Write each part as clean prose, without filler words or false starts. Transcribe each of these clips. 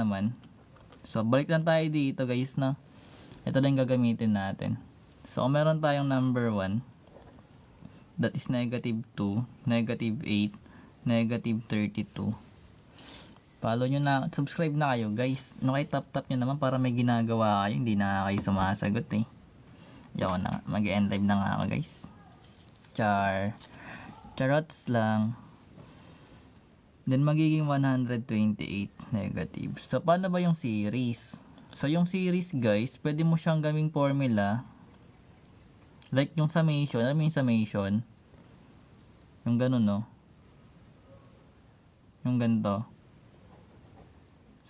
naman. So, balik lang tayo dito guys, no? Ito lang gagamitin natin. So, kung meron tayong number 1, that is negative 2, negative 8, negative 32. Follow nyo na, subscribe na kayo guys. No, kay tap nyo naman para may ginagawa kayo. Hindi na kayo sumasagot eh. Yaw na, mag-end live na nga ako guys. Charots lang. Then magiging 128 negative. So paano ba yung series? So yung series guys, pwede mo siyang gawing formula. Like yung summation, alam mo yung summation? Yung ganun, no? Yung ganito.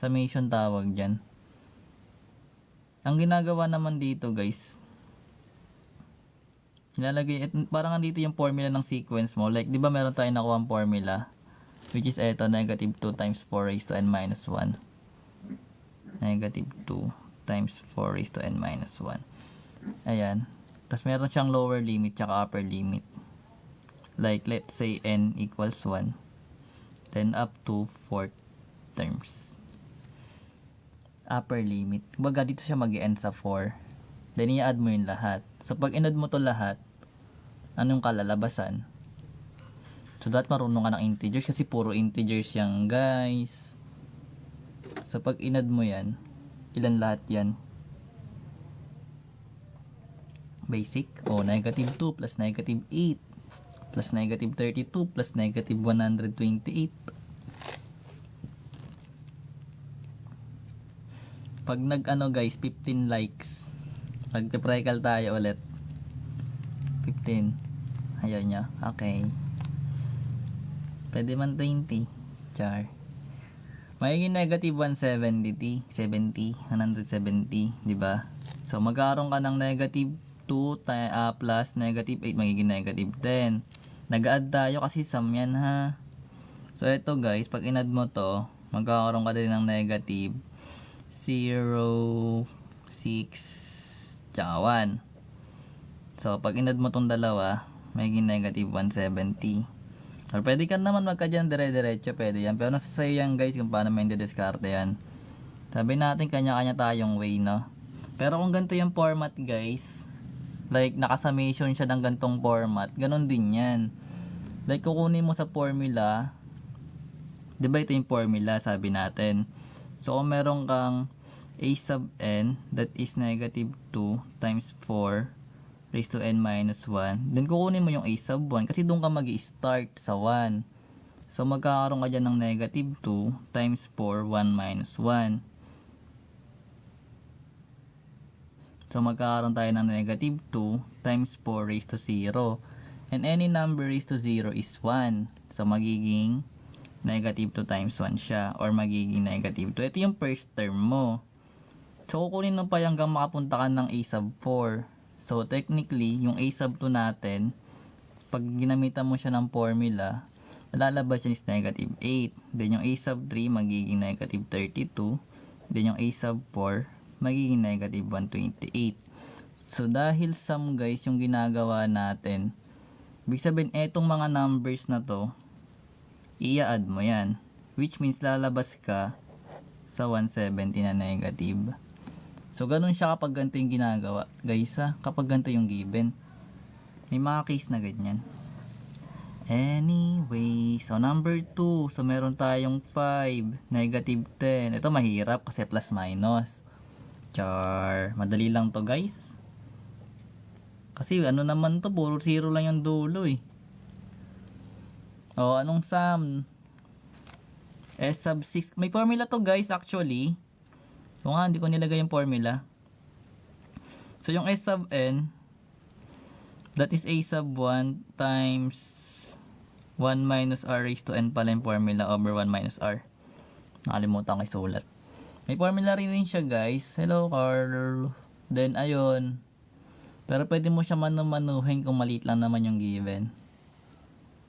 Summation tawag dyan. Ang ginagawa naman dito guys, nilalagay, parang andito yung formula ng sequence mo. Like, di ba meron tayong nakuha ang formula? Which is eto, negative 2 times 4 raised to n minus 1. Negative 2 times 4 raised to n minus 1. Ayan. Tapos meron siyang lower limit tsaka upper limit. Like, let's say n equals 1. Then up to 4 terms. Upper limit. Kumbaga dito siya mag-end sa 4. Then i-add mo yung lahat. So pag in-add mo to lahat, anong kalalabasan? So that marunong ka ng integers kasi puro integers yan guys. So pag in-add mo yan, ilan lahat yan? Basic. O, negative 2 plus negative 8 plus negative 32 plus negative 128. Pag nag-ano guys, 15 likes. Pag-precal tayo ulit. 15. Ayaw niya. Okay. Pwede man 20. Char. Magiging negative 170. 170. Diba? So, magkaroon ka ng negative 2 plus negative 8. Magiging negative 10. Nag-add tayo kasi sum yan ha. So, ito guys. Pag in-add mo to, magkakaroon ka din ng negative 0, 6, tsaka 1. So, pag in-add mo tong dalawa, magiging negative 170. So, pwede ka naman magka dyan dire-diretso, pwede yan. Pero nasa sa'yo yan guys kung paano may didiskarte yan. Sabi natin kanya-kanya tayong way, no? Pero kung ganito yung format guys, like nakasummation siya ng gantong format, ganun din yan. Like kukunin mo sa formula, diba ito yung formula sabi natin. So kung meron kang a sub n that is negative 2 times 4 raised to n minus 1, then kukunin mo yung a sub 1 kasi doon ka mag-i-start sa 1. So magkakaroon ka dyan ng negative 2 times 4, 1 minus 1. So magkakaroon tayo ng negative 2 times 4 raised to 0. And any number raised to 0 is 1. So magiging negative 2 times 1 siya, or magiging negative 2. Ito yung first term mo. So kukunin mo pa hanggang makapunta ka ng a sub 4. So technically, yung a sub 2 natin, pag ginamitan mo siya ng formula, lalabas yan is negative 8. Then yung a sub 3 magiging negative 32. Then yung a sub 4 magiging negative 128. So dahil sum guys yung ginagawa natin, ibig sabihin etong mga numbers na to, i-add mo yan, which means lalabas ka sa 170 na negative. So ganun siya kapag ganito yung ginagawa guys ha, kapag ganito yung given. May mga case na ganyan. Anyway, so number 2, so meron tayong 5, negative 10. Ito mahirap kasi plus minus. Char, madali lang to guys. Kasi ano naman to, puro 0 lang yung dulo eh. O, anong sum? S sub 6. May formula to guys actually. So nga, hindi ko nilagay yung formula. So yung S sub n, that is a sub 1 times 1 minus r raised to n pala yung formula over 1 minus r. Nakalimutan ko isulat. May formula rin siya guys. Hello Carl. Then ayun. Pero pwede mo siya manuhin kung maliit lang naman yung given.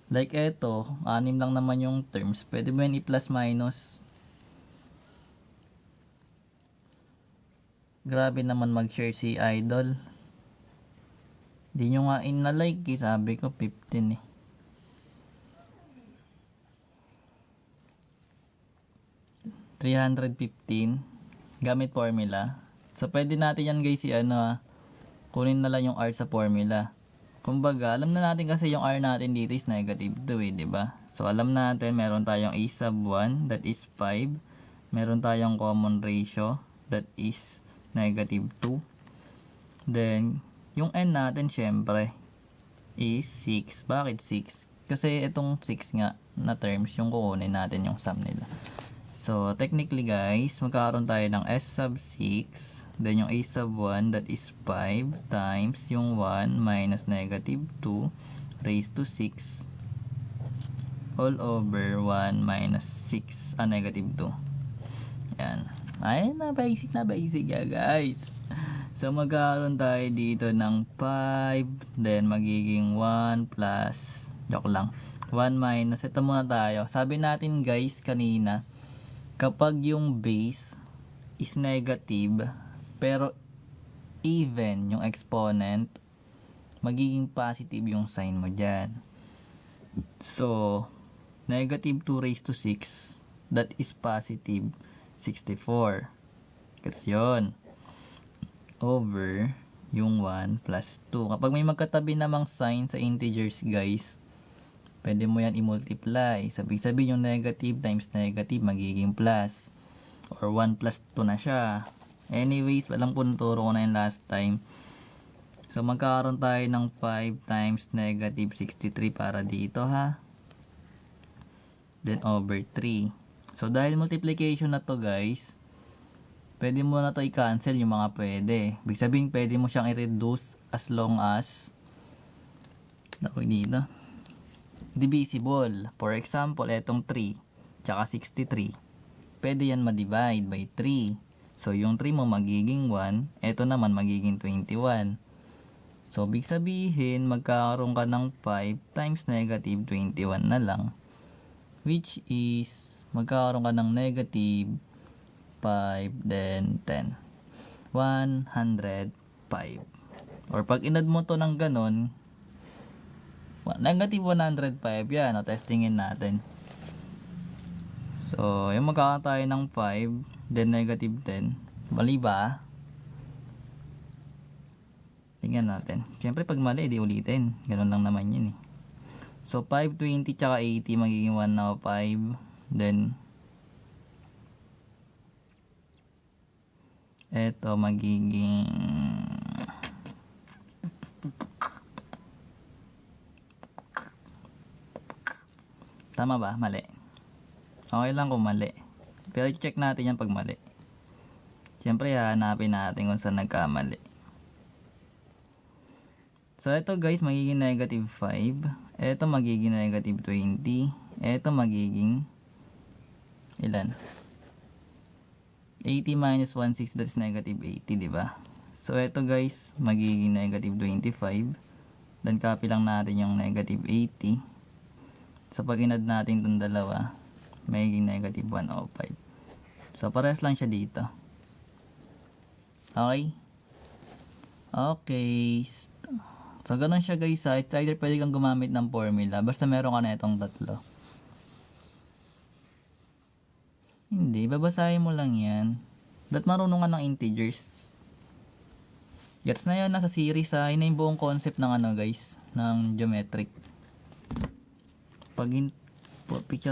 Like eto, 6 lang naman yung terms. Pwede mo yan i-plus minus. Grabe naman mag-share si Idol. Di nyo nga in-like eh. Sabi ko 15 eh. 315 gamit formula. So pwede natin yan guys kunin na lang yung R sa formula. Kumbaga, alam na natin kasi yung R natin dito is negative 2 di ba? So alam natin meron tayong a sub 1 that is 5. Meron tayong common ratio that is negative 2. Then yung n natin syempre is 6. Bakit 6? Kasi itong 6 nga na terms yung kukunin natin yung sum nila. So technically guys, magkakaroon tayo ng s sub 6. Then yung a sub 1 that is 5 times yung 1 minus negative 2 raised to 6 all over 1 minus 6 negative 2. Yan. Ay, na basic ya guys. So magkakaroon tayo dito ng 5, then magiging 1 plus, joke lang, 1 minus, ito muna tayo. Sabi natin guys kanina, kapag yung base is negative, pero even yung exponent, magiging positive yung sign mo dyan. So, negative 2 raised to 6, that is positive 64. Kasi yun. Over yung 1 plus 2. Kapag may magkatabi namang sign sa integers guys, pwede mo yan i-multiply. Sabihin yung negative times negative magiging plus. Or 1 plus 2 na siya. Anyways, alam ko naturo ko na yung last time. So magkakaroon tayo ng 5 times negative 63 para dito ha. Then over 3. So dahil multiplication na to guys, pwede mo na to i-cancel yung mga pwede. Ibig sabihin pwede mo siyang i-reduce as long as dito divisible. For example, etong 3 tsaka 63, pwede yan ma-divide by 3. So yung 3 mo magiging 1, eto naman magiging 21. So ibig sabihin magkakaroon ka ng 5 times negative 21 na lang, which is magkakaroon ka ng negative 5, then 10. 105. Or pag inad mo to ng ganun, negative 105 yan. O, testingin natin. So, yung magkakaroon tayo ng 5, then negative 10. Mali ba? Tingnan natin. Siyempre, pag mali, di ulitin. Ganun lang naman yun eh. So, 520 tsaka 80 magiging 105. Then, eto magiging tama ba? Mali. Okay lang kung mali. Pero i-check natin yan pag mali. Siyempre, hahanapin natin kung saan nagkamali. So, ito guys, magiging negative 5. Ito magiging negative 20. Ito magiging ilan? 80 minus 16, that's negative 80, diba? So, ito guys, magiging negative 25. Then, copy lang natin yung negative 80. So, pag inad natin itong dalawa, magiging negative 105. So, parehas lang siya dito. Okay? Okay. So, ganun siya guys. It's either pwede kang gumamit ng formula. Basta meron ka na itong tatlo. Hindi, babasahin mo lang yan. Dapat marunong ka ng integers. Gets na yun, nasa series ha. Yun na yung buong concept ng guys, ng geometric. Pag picture